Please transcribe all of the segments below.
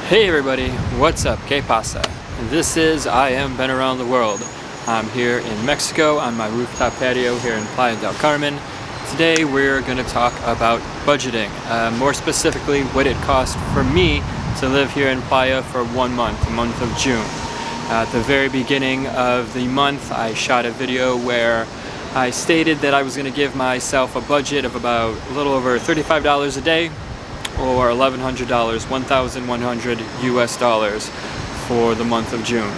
Hey everybody, what's up? Que pasa? And this is I Am Been Around the World. I'm here in Mexico on my rooftop patio here in Playa del Carmen. Today we're going to talk about budgeting, more specifically what it cost for me to live here in Playa for 1 month, the month of June. At the very beginning of the month I shot a video where I stated that I was going to give myself a budget of about a little over $35 a day, or $1,100, $1,100 US dollars for the month of June.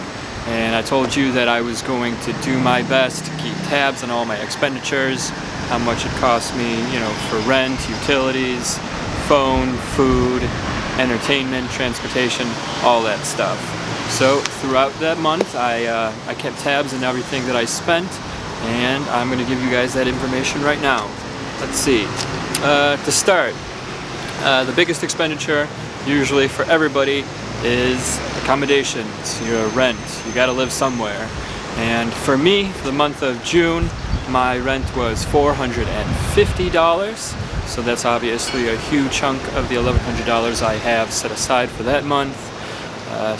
And I told you that I was going to do my best to keep tabs on all my expenditures, how much it cost me, for rent, utilities, phone, food, entertainment, transportation, all that stuff. So throughout that month, I kept tabs on everything that I spent, and I'm going to give you guys that information right now. Let's see. To start, the biggest expenditure usually for everybody is accommodations, your rent. You gotta live somewhere. And for me, for the month of June, my rent was $450. So that's obviously a huge chunk of the $1,100 I have set aside for that month.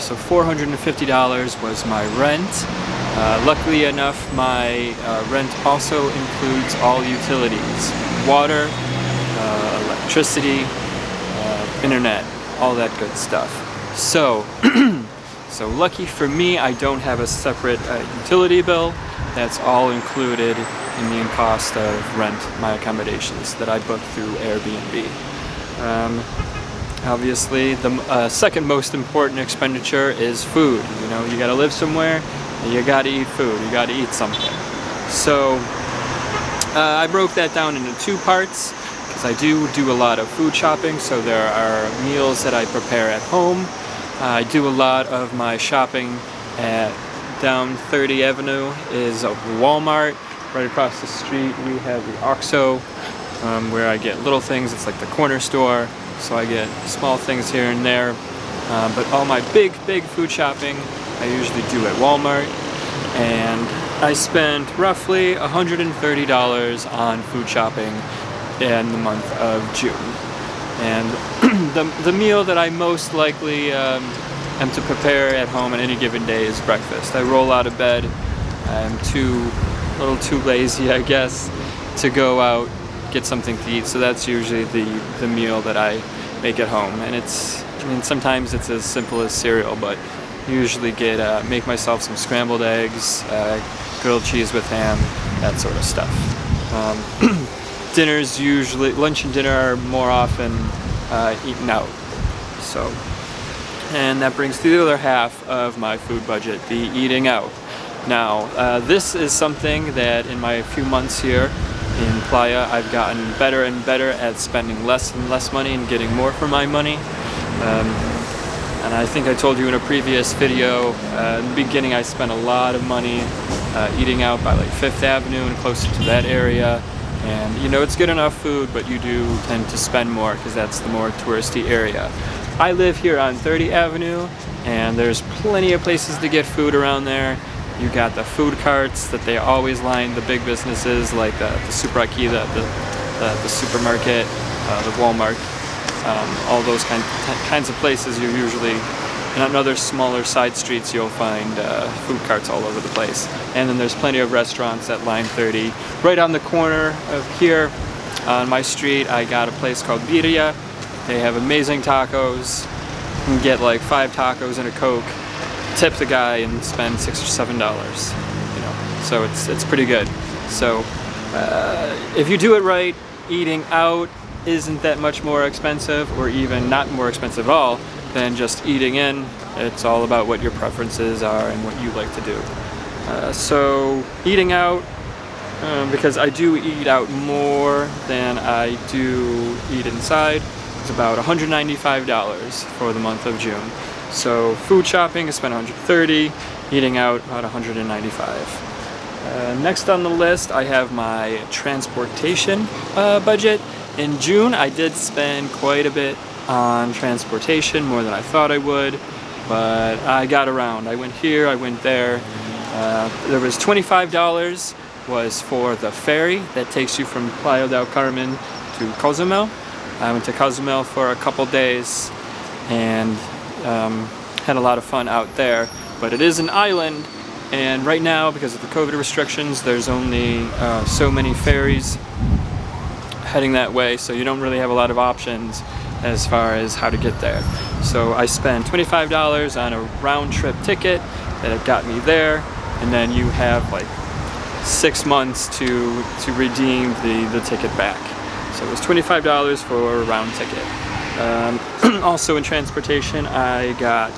So $450 was my rent. Luckily enough, my rent also includes all utilities, water, electricity, internet, all that good stuff. So, so lucky for me, I don't have a separate utility bill. That's all included in the cost of rent, my accommodations that I booked through Airbnb. Obviously, the second most important expenditure is food. You gotta live somewhere, and you gotta eat food. You gotta eat something. So, I broke that down into two parts. I do a lot of food shopping, so there are meals that I prepare at home. I do a lot of my shopping at down 30th Avenue is a Walmart. Right across the street we have the OXXO, where I get little things. It's like the corner store, so I get small things here and there. But all my big food shopping I usually do at Walmart, and I spend roughly $130 on food shopping in the month of June. And the meal that I most likely am to prepare at home on any given day is breakfast. I roll out of bed. I'm a little too lazy, I guess, to go out get something to eat. So that's usually the meal that I make at home. And sometimes it's as simple as cereal, but usually make myself some scrambled eggs, grilled cheese with ham, that sort of stuff. Dinners usually, lunch and dinner are more often eaten out. So, and that brings to the other half of my food budget, the eating out. Now, this is something that in my few months here in Playa, I've gotten better and better at spending less and less money and getting more for my money. And I think I told you in a previous video, in the beginning I spent a lot of money eating out by like 5th Avenue and closer to that area. And it's good enough food, but you do tend to spend more because that's the more touristy area. I live here on 30th Avenue, and there's plenty of places to get food around there. You got the food carts that they always line the big businesses like the Super Aquí, the supermarket, the Walmart, all those kinds of places. You usually, and on other smaller side streets, you'll find food carts all over the place. And then there's plenty of restaurants at line 30. Right on the corner of here on my street, I got a place called Birria. They have amazing tacos. You can get like 5 tacos and a Coke, tip the guy, and spend $6 or $7. So it's pretty good. So if you do it right, eating out isn't that much more expensive, or even not more expensive at all, than just eating in. It's all about what your preferences are and what you like to do. So eating out, because I do eat out more than I do eat inside, it's about $195 for the month of June. So food shopping, I spent $130, eating out about $195. Next on the list, I have my transportation budget. In June, I did spend quite a bit on transportation, more than I thought I would, but I got around. I went here, I went there. There was $25 was for the ferry that takes you from Playa del Carmen to Cozumel. I went to Cozumel for a couple days, and had a lot of fun out there. But it is an island, and right now, because of the COVID restrictions, there's only so many ferries heading that way, so you don't really have a lot of options as far as how to get there. So I spent $25 on a round-trip ticket that got me there, and then you have like 6 months to redeem the ticket back. So it was $25 for a round ticket. Also in transportation, I got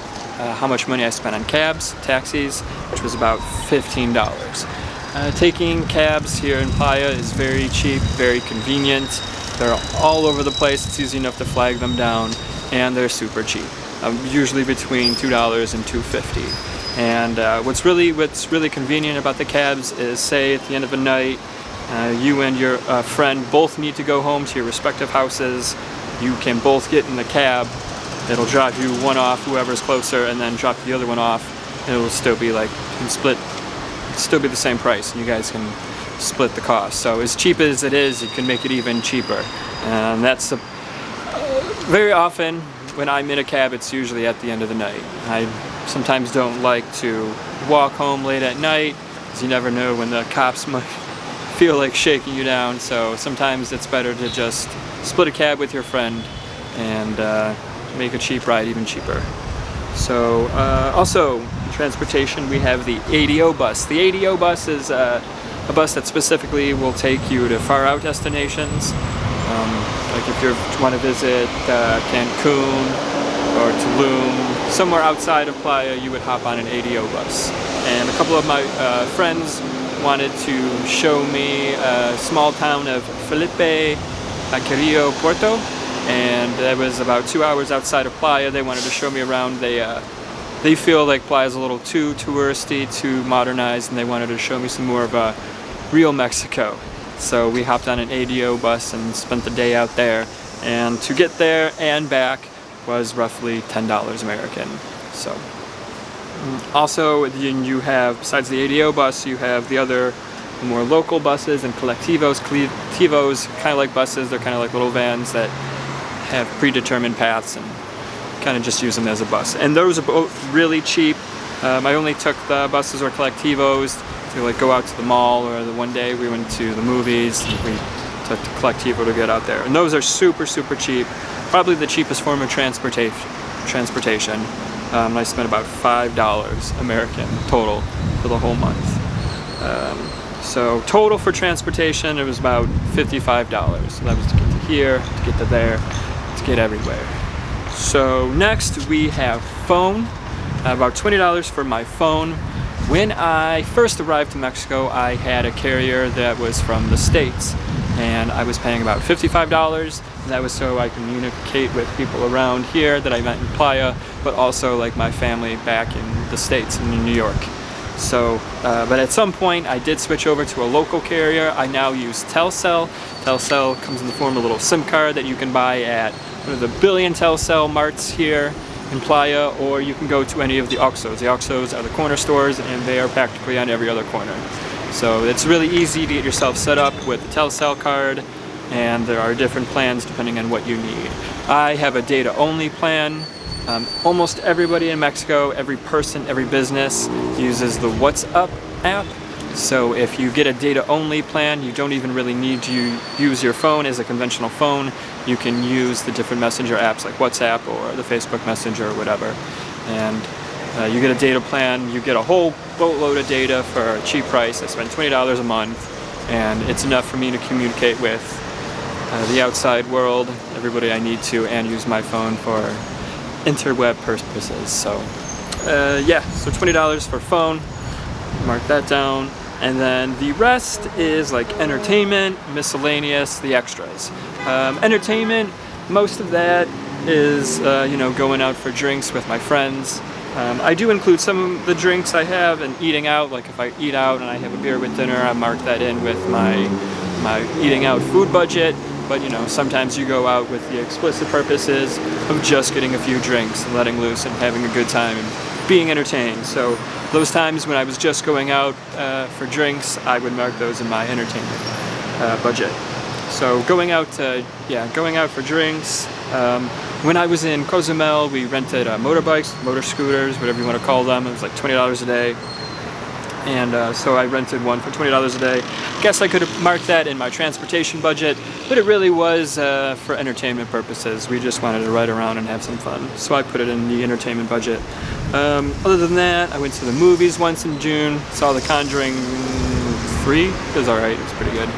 how much money I spent on cabs, taxis, which was about $15. Taking cabs here in Playa is very cheap, very convenient. They're all over the place. It's easy enough to flag them down, and they're super cheap. Usually between $2 and $2.50. And what's really convenient about the cabs is, say at the end of the night, you and your friend both need to go home to your respective houses. You can both get in the cab. It'll drop you one off, whoever's closer, and then drop the other one off. And it'll still be like, still be the same price, and you guys can split the cost. So as cheap as it is, you can make it even cheaper. And that's very often when I'm in a cab, it's usually at the end of the night. I sometimes don't like to walk home late at night, because you never know when the cops might feel like shaking you down. So sometimes it's better to just split a cab with your friend and make a cheap ride even cheaper. So also in transportation, we have the ADO bus. The ADO bus is a bus that specifically will take you to far out destinations. Like if you want to visit Cancun or Tulum, somewhere outside of Playa, you would hop on an ADO bus. And a couple of my friends wanted to show me a small town of Felipe Carrillo Puerto, and that was about 2 hours outside of Playa. They wanted to show me around. They feel like Playa is a little too touristy, too modernized, and they wanted to show me some more of a real Mexico. So we hopped on an ADO bus and spent the day out there, and to get there and back was roughly $10 American. So also you have, besides the ADO bus, you have the other more local buses and colectivos. Colectivos, kind of like buses, they're kind of like little vans that have predetermined paths, and kind of just use them as a bus. And those are both really cheap. I only took the buses or collectivos to like go out to the mall, or the one day we went to the movies, and we took the collectivo to get out there. And those are super, super cheap. Probably the cheapest form of transportation. I spent about $5 American total for the whole month. So total for transportation, it was about $55. So that was to get to here, to get to there, to get everywhere. So next we have phone. About $20 for my phone. When I first arrived to Mexico, I had a carrier that was from the States, and I was paying about $55, and that was so I communicate with people around here that I met in Playa, but also like my family back in the States, in New York. So, but at some point I did switch over to a local carrier. I now use Telcel. Telcel comes in the form of a little SIM card that you can buy at one of the billion Telcel marts here in Playa, or you can go to any of the OXXOs. The OXXOs are the corner stores, and they are practically on every other corner. So it's really easy to get yourself set up with the Telcel card, and there are different plans depending on what you need. I have a data-only plan. Almost everybody in Mexico, every person, every business uses the WhatsApp app. So if you get a data-only plan, you don't even really need to use your phone as a conventional phone. You can use the different messenger apps like WhatsApp or the Facebook Messenger or whatever. And you get a data plan, you get a whole boatload of data for a cheap price. I spend $20 a month, and it's enough for me to communicate with the outside world, everybody I need to, and use my phone for interweb purposes. So yeah, so $20 for phone, mark that down. And then the rest is like entertainment, miscellaneous, the extras. Entertainment, most of that is you know, going out for drinks with my friends. I do include some of the drinks I have and eating out. Like if I eat out and I have a beer with dinner, I mark that in with my eating out food budget. But you know, sometimes you go out with the explicit purposes of just getting a few drinks and letting loose and having a good time and being entertained. So those times when I was just going out for drinks, I would mark those in my entertainment budget. So going out for drinks, When I was in Cozumel, we rented motorbikes, motor scooters, whatever you want to call them. It was like $20 a day. And so I rented one for $20 a day. Guess I could have marked that in my transportation budget, but it really was for entertainment purposes. We just wanted to ride around and have some fun, so I put it in the entertainment budget. Other than that, I went to the movies once in June, saw The Conjuring 3. It was alright, it was pretty good.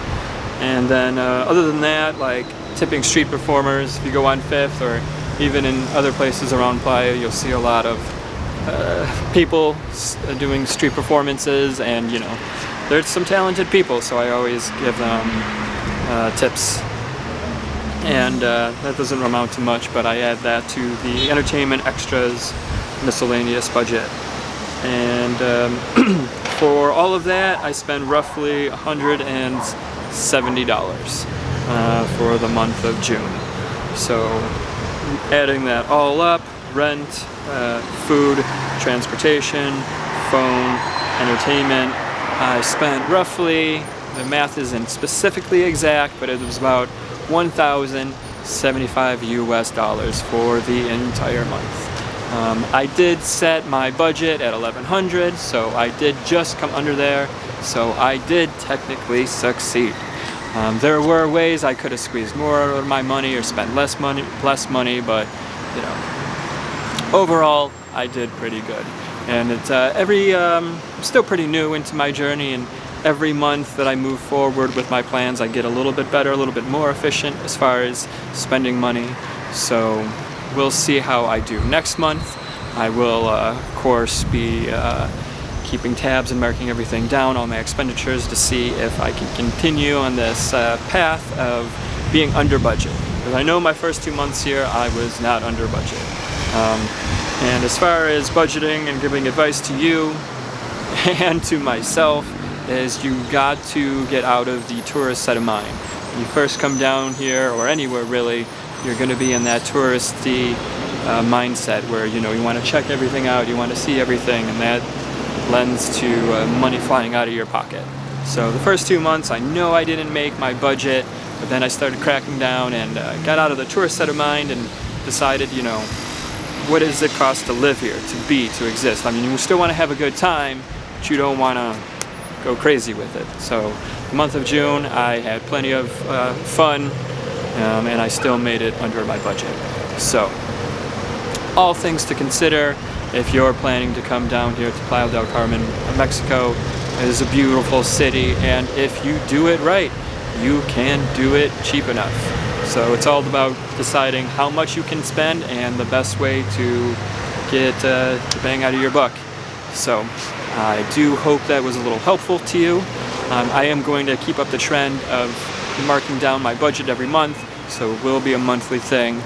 And then other than that, like tipping street performers, if you go on 5th or even in other places around Playa, you'll see a lot of people doing street performances, and you know, there's some talented people, so I always give them tips. And that doesn't amount to much, but I add that to the entertainment extras miscellaneous budget. And for all of that, I spend roughly $170 for the month of June. So adding that all up, rent, food, transportation, phone, entertainment, I spent roughly, the math isn't specifically exact, but it was about $1,075 US for the entire month. I did set my budget at $1,100, so I did just come under there, so I did technically succeed. There were ways I could have squeezed more of my money or spent less money, but you know, overall I did pretty good. And it's I'm still pretty new into my journey, and every month that I move forward with my plans, I get a little bit better, a little bit more efficient as far as spending money. So we'll see how I do next month. I will, of course, be keeping tabs and marking everything down, all my expenditures, to see if I can continue on this path of being under budget. Because I know my first 2 months here, I was not under budget. And as far as budgeting and giving advice to you and to myself, is you got to get out of the tourist set of mind. When you first come down here, or anywhere really, you're going to be in that touristy mindset where, you know, you want to check everything out, you want to see everything, and that lends to money flying out of your pocket. So the first 2 months, I know I didn't make my budget, but then I started cracking down and got out of the tourist set of mind and decided, you know, what does it cost to live here, to exist? I mean, you still want to have a good time, but you don't want to go crazy with it. So the month of June, I had plenty of fun, and I still made it under my budget. So all things to consider if you're planning to come down here to Playa del Carmen, Mexico. It is a beautiful city, and if you do it right, you can do it cheap enough. So it's all about deciding how much you can spend and the best way to get the bang out of your buck. So I do hope that was a little helpful to you. I am going to keep up the trend of marking down my budget every month, so it will be a monthly thing,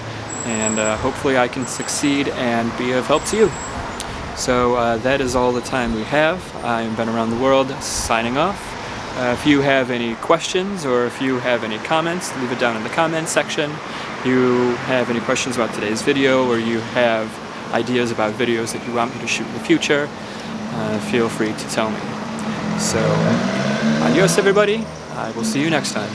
and hopefully I can succeed and be of help to you. So that is all the time we have. I've been around the world, signing off. If you have any questions or if you have any comments, leave it down in the comments section. If you have any questions about today's video, or you have ideas about videos that you want me to shoot in the future, feel free to tell me. So, adios everybody. I will see you next time.